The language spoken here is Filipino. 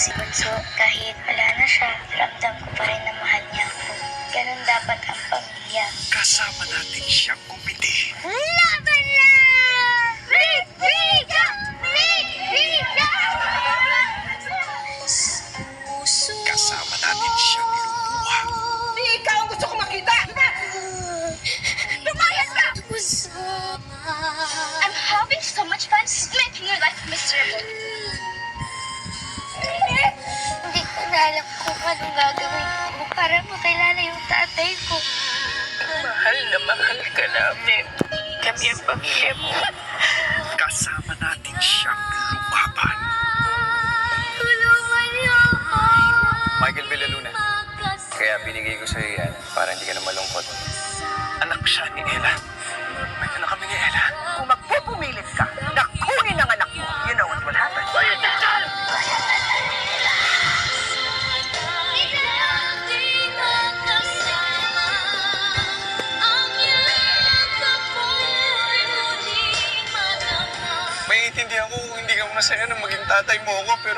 si Bunso. Kahit wala na siya, ramdam ko pa rin na mahal niya ako. Ganun dapat ang pamilya. Kasama natin siyang gumiti. Laban na! Riga! Riga! Kasama natin siyang lumuha. Di ikaw ang gusto ko makita! Lumayas ka! I'm having so much fun making your life miserable. Hindi ko na alam kung anong gagawin ko para makilala yung tatay ko. Mahal na mahal ka namin. Kami ang pamilya mo. Kasama natin siyang lumaban. Tulungan niyo ako! Michael Villaluna. Kaya binigay ko sa'yo yan para hindi ka na malungkot. Anak siya ni Ella. May anak kami ni Ella. Kung magpupumilit ka na kunin ang anak mo, you know what will happen. May intindihan ko kung hindi ka masaya na maging tatay mo ako, pero